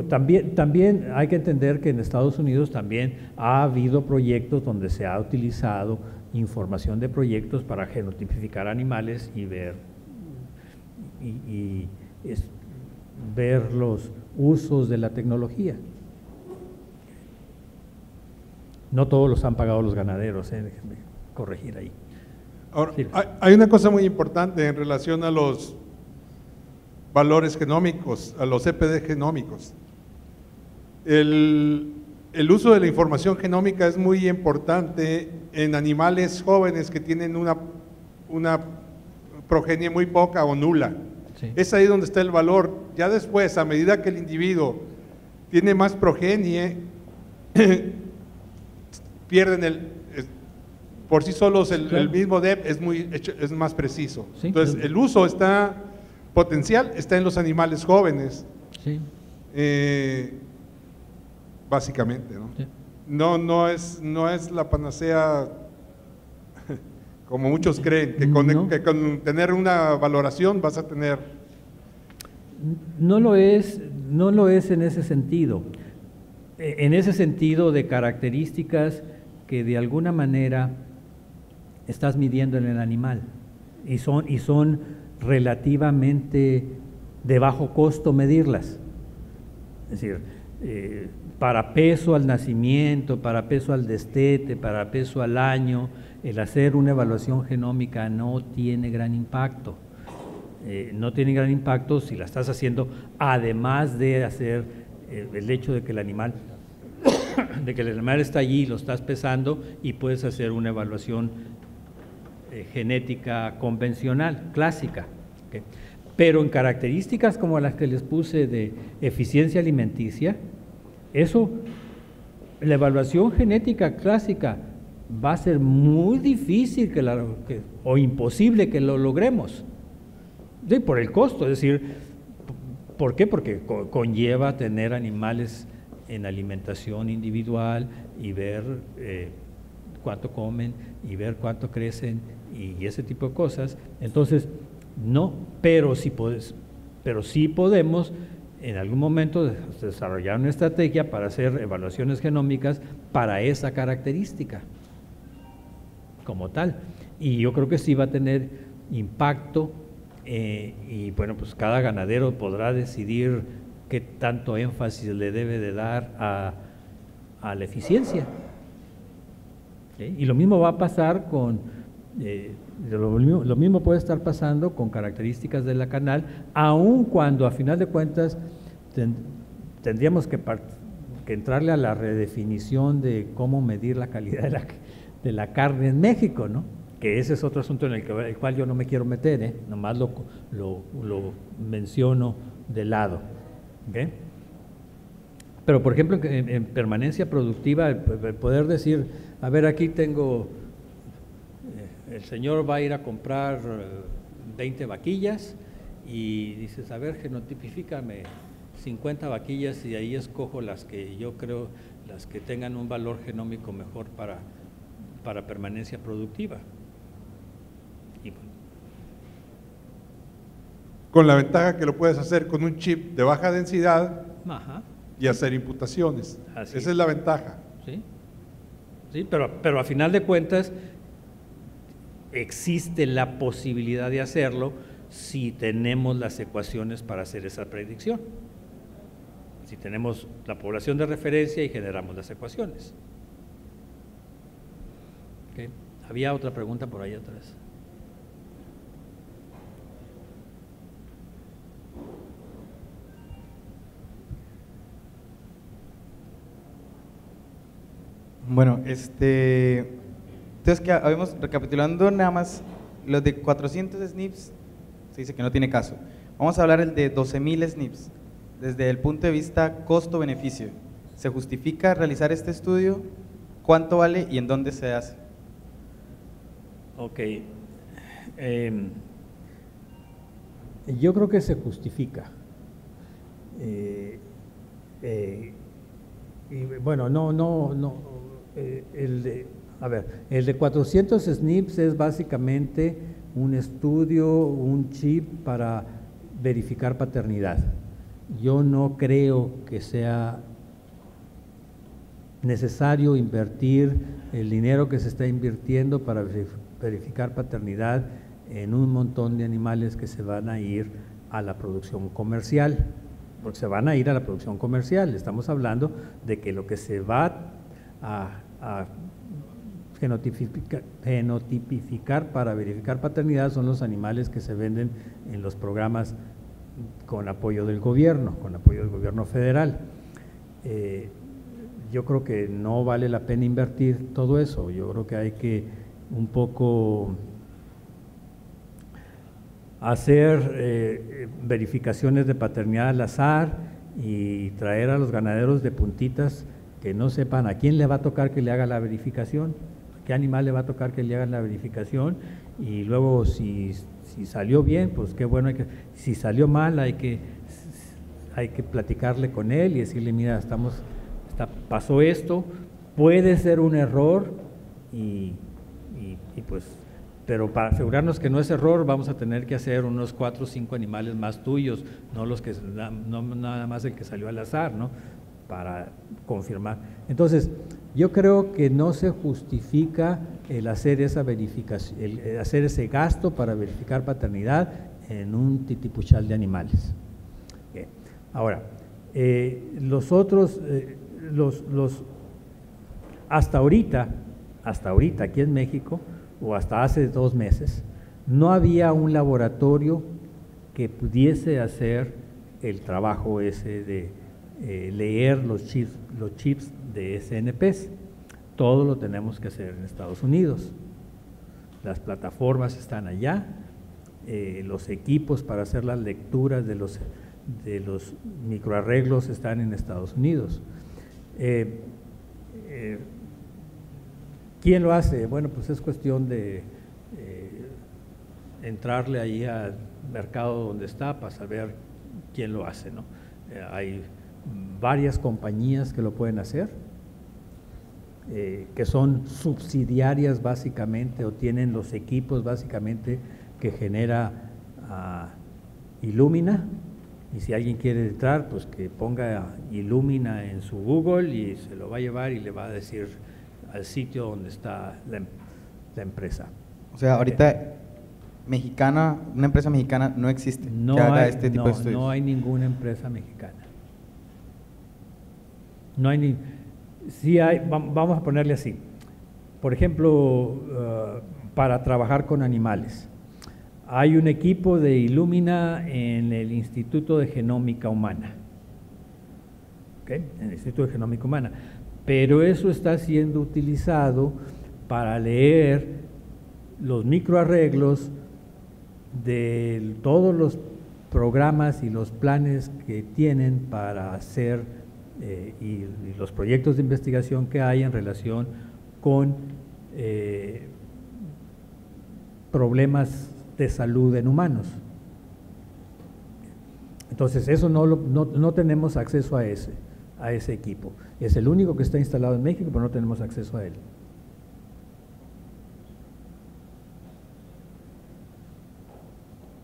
También hay que entender que en Estados Unidos también ha habido proyectos donde se ha utilizado información de proyectos para genotipificar animales y ver los usos de la tecnología. No todos los han pagado los ganaderos, déjenme corregir ahí. Ahora, Sí. hay una cosa muy importante en relación a los valores genómicos, a los CPD genómicos. El uso de la información genómica es muy importante en animales jóvenes que tienen una progenie muy poca o nula. Sí. Es ahí donde está el valor. Ya después, a medida que el individuo tiene más progenie, pierden por sí solos el mismo DEP es más preciso. Sí. Entonces, el uso potencial está en los animales jóvenes. Sí. Básicamente, ¿no? Sí. No es la panacea como muchos creen, que No. que con tener una valoración vas a tener. No lo es en ese sentido. En ese sentido de características que de alguna manera estás midiendo en el animal y son relativamente de bajo costo medirlas. Es decir, para peso al nacimiento, para peso al destete, para peso al año, el hacer una evaluación genómica no tiene gran impacto. No tiene gran impacto si la estás haciendo, además de hacer el hecho de que el animal está allí, lo estás pesando y puedes hacer una evaluación genética convencional, clásica. ¿Okay? Pero en características como las que les puse de eficiencia alimenticia, la evaluación genética clásica va a ser muy difícil o imposible que lo logremos. Sí, por el costo, es decir, ¿por qué? Porque conlleva tener animales en alimentación individual y ver cuánto comen y ver cuánto crecen y ese tipo de cosas. Entonces, no, pero sí podemos en algún momento desarrollar una estrategia para hacer evaluaciones genómicas para esa característica como tal. Y yo creo que sí va a tener impacto y bueno, pues cada ganadero podrá decidir qué tanto énfasis le debe de dar a la eficiencia. ¿Sí? Y lo mismo va a pasar lo mismo puede estar pasando con características de la canal, aun cuando a final de cuentas tendríamos que entrarle a la redefinición de cómo medir la calidad de la carne en México, ¿no? Que ese es otro asunto en el cual yo no me quiero meter, nomás lo menciono de lado. ¿Okay? Pero por ejemplo en permanencia productiva, el poder decir, a ver, aquí tengo, el señor va a ir a comprar 20 vaquillas y dices, a ver, genotipifícame 50 vaquillas y ahí escojo las que yo creo, las que tengan un valor genómico mejor para permanencia productiva. Y bueno. Con la ventaja que lo puedes hacer con un chip de baja densidad. Ajá. Y hacer imputaciones. Así Esa es la ventaja. Sí, sí, pero a final de cuentas existe la posibilidad de hacerlo si tenemos las ecuaciones para hacer esa predicción. Si tenemos la población de referencia y generamos las ecuaciones. ¿Okay? Había otra pregunta por ahí atrás. Bueno, entonces que habíamos, recapitulando nada más, los de 400 SNPs, se dice que no tiene caso. Vamos a hablar el de 12.000 SNPs, desde el punto de vista costo-beneficio. ¿Se justifica realizar este estudio? ¿Cuánto vale y en dónde se hace? Ok. Yo creo que se justifica. Y bueno, el de 400 SNPs es básicamente un estudio, un chip para verificar paternidad. Yo no creo que sea necesario invertir el dinero que se está invirtiendo para verificar paternidad en un montón de animales que se van a ir a la producción comercial, porque se van a ir a la producción comercial. Estamos hablando de que lo que se va a a genotipificar para verificar paternidad son los animales que se venden en los programas con apoyo del gobierno federal. Yo creo que no vale la pena invertir todo eso. Yo creo que hay que un poco hacer verificaciones de paternidad al azar y traer a los ganaderos de puntitas que no sepan a quién le va a tocar que le haga la verificación, a qué animal le va a tocar que le hagan la verificación, y luego si salió bien, pues qué bueno, si salió mal hay que platicarle con él y decirle, mira, pasó esto, puede ser un error y pues, pero para asegurarnos que no es error vamos a tener que hacer unos 4 o 5 animales más tuyos, no nada más el que salió al azar, ¿no? Para confirmar. Entonces, yo creo que no se justifica el hacer esa verificación, el hacer ese gasto para verificar paternidad en un titipuchal de animales. Bien. Ahora, los otros, hasta ahorita aquí en México, o hasta hace 2 meses, no había un laboratorio que pudiese hacer el trabajo ese de leer los chips de SNPs. Todo lo tenemos que hacer en Estados Unidos. Las plataformas están allá, los equipos para hacer las lecturas de los microarreglos están en Estados Unidos. ¿Quién lo hace? Bueno, pues es cuestión de entrarle ahí al mercado donde está para saber quién lo hace, ¿no? Hay varias compañías que lo pueden hacer, que son subsidiarias básicamente, o tienen los equipos básicamente que genera Illumina, y si alguien quiere entrar, pues que ponga Illumina en su Google y se lo va a llevar y le va a decir al sitio donde está la empresa. O sea, ahorita una empresa mexicana no existe que haga este tipo de estudios. No hay ninguna empresa mexicana. No hay sí hay, vamos a ponerle así. Por ejemplo, para trabajar con animales. Hay un equipo de Illumina en el Instituto de Genómica Humana. ¿Okay? En el Instituto de Genómica Humana. Pero eso está siendo utilizado para leer los microarreglos de todos los programas y los planes que tienen para hacer y los proyectos de investigación que hay en relación con problemas de salud en humanos. Entonces, eso no tenemos acceso a ese equipo. Es el único que está instalado en México, pero no tenemos acceso a él.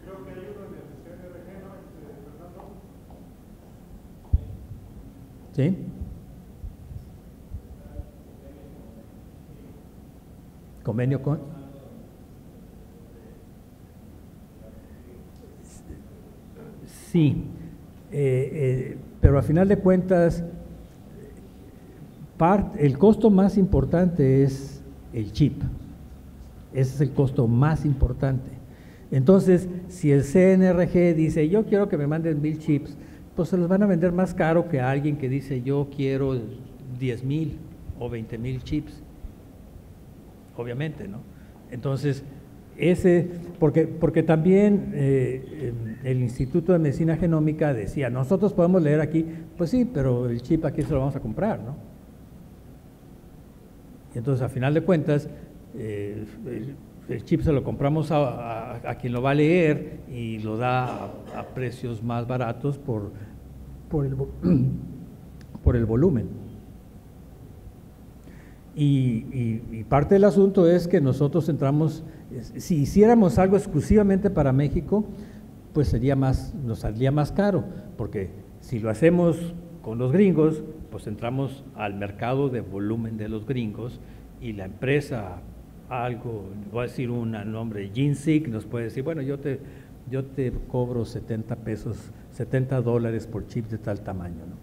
Creo que hay uno en el CNRG, ¿no? Fernando. ¿Sí? ¿Convenio con? Sí, pero a final de cuentas, el costo más importante es el chip. Ese es el costo más importante. Entonces, si el CNRG dice, yo quiero que me manden 1000 chips, pues se los van a vender más caro que a alguien que dice, yo quiero 10,000 o 20,000 chips. Obviamente, ¿no? Entonces, porque también el Instituto de Medicina Genómica decía, nosotros podemos leer aquí, pues sí, pero el chip aquí se lo vamos a comprar, ¿no? Y entonces, a final de cuentas, el chip se lo compramos a quien lo va a leer y lo da a precios más baratos por el volumen. Y parte del asunto es que nosotros entramos, si hiciéramos algo exclusivamente para México, pues nos saldría más caro, porque si lo hacemos con los gringos, pues entramos al mercado de volumen de los gringos y la empresa, voy a decir un nombre, GeneSeq, nos puede decir, bueno, yo te cobro $70 por chip de tal tamaño, ¿no?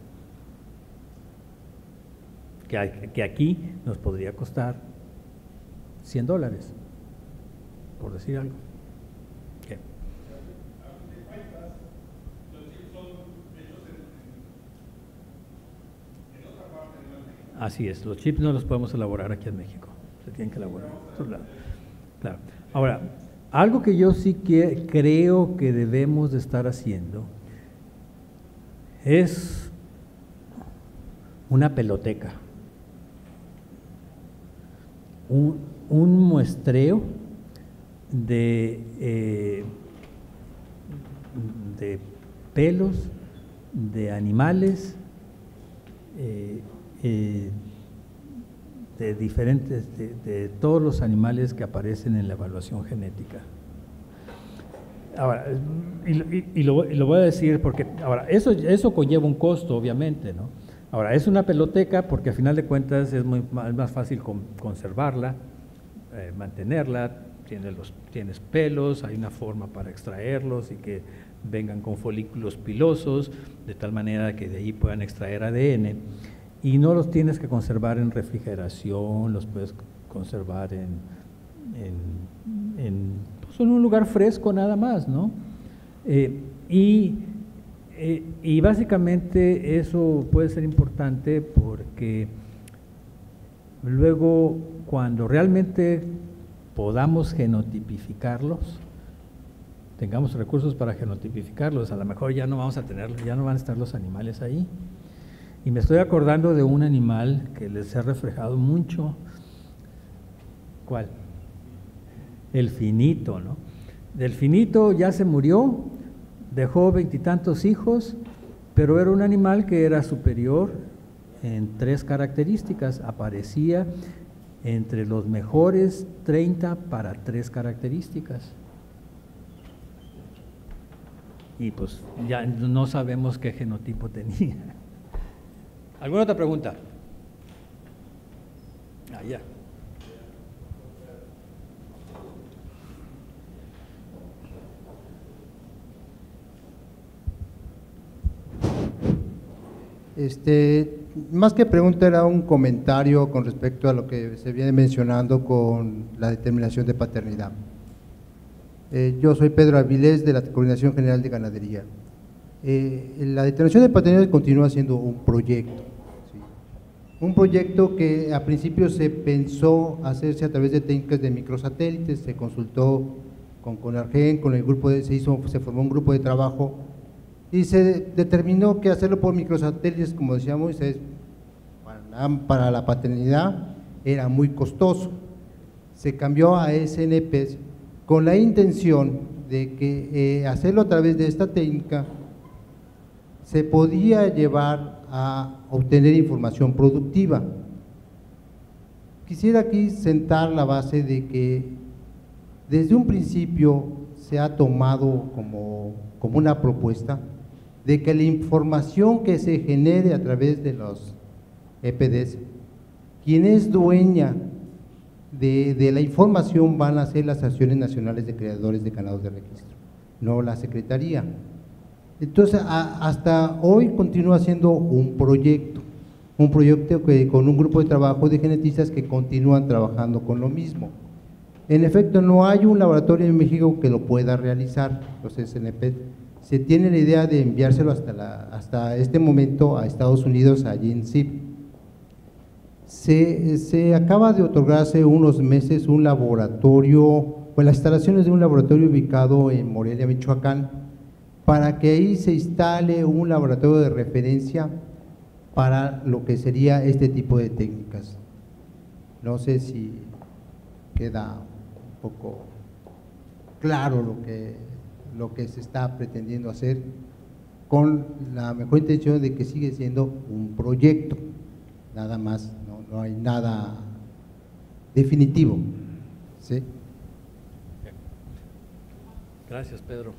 que aquí nos podría costar $100, por decir algo. ¿Qué? Así es, los chips no los podemos elaborar aquí en México, se tienen que elaborar en otros lados. Claro. Ahora, algo que yo sí creo que debemos de estar haciendo es una peloteca, un muestreo de pelos de animales de diferentes, de todos los animales que aparecen en la evaluación genética. Ahora, y lo voy a decir porque, ahora, eso conlleva un costo, obviamente, ¿no? Ahora, es una peloteca porque a final de cuentas es más fácil conservarla, mantenerla, tienes pelos, hay una forma para extraerlos y que vengan con folículos pilosos, de tal manera que de ahí puedan extraer ADN, y no los tienes que conservar en refrigeración, los puedes conservar pues en un lugar fresco nada más, ¿no? Y básicamente eso puede ser importante porque luego cuando realmente podamos genotipificarlos, tengamos recursos para genotipificarlos, a lo mejor ya no vamos a tener, ya no van a estar los animales ahí. Y me estoy acordando de un animal que les he reflejado mucho. ¿Cuál? El finito, ¿no? Del finito ya se murió, dejó 20 y tantos hijos, pero era un animal que era superior en 3 características, aparecía entre los mejores 30 para 3 características. Y pues ya no sabemos qué genotipo tenía. ¿Alguna otra pregunta? Ya. Más que pregunta era un comentario con respecto a lo que se viene mencionando con la determinación de paternidad. Yo soy Pedro Avilés de la Coordinación General de Ganadería. La determinación de paternidad continúa siendo un proyecto, ¿sí? Un proyecto que a principio se pensó hacerse a través de técnicas de microsatélites, se consultó con CONARGEN, con el grupo se formó un grupo de trabajo y se determinó que hacerlo por microsatélites, como decía Moisés, para la paternidad era muy costoso. Se cambió a SNPs con la intención de que hacerlo a través de esta técnica se podía llevar a obtener información productiva. Quisiera aquí sentar la base de que desde un principio se ha tomado como una propuesta de que la información que se genere a través de los EPDs, quien es dueña de la información van a ser las Asociaciones Nacionales de Creadores de Ganados de Registro, no la Secretaría. Entonces, hasta hoy continúa siendo un proyecto que con un grupo de trabajo de genetistas que continúan trabajando con lo mismo. En efecto, no hay un laboratorio en México que lo pueda realizar, los SNP. Se tiene la idea de enviárselo hasta este momento a Estados Unidos, allí en CIP. Se acaba de otorgar hace unos meses un laboratorio, pues las instalaciones de un laboratorio ubicado en Morelia, Michoacán, para que ahí se instale un laboratorio de referencia para lo que sería este tipo de técnicas. No sé si queda un poco claro lo que se está pretendiendo hacer, con la mejor intención de que sigue siendo un proyecto, nada más, no hay nada definitivo, ¿sí? Gracias, Pedro.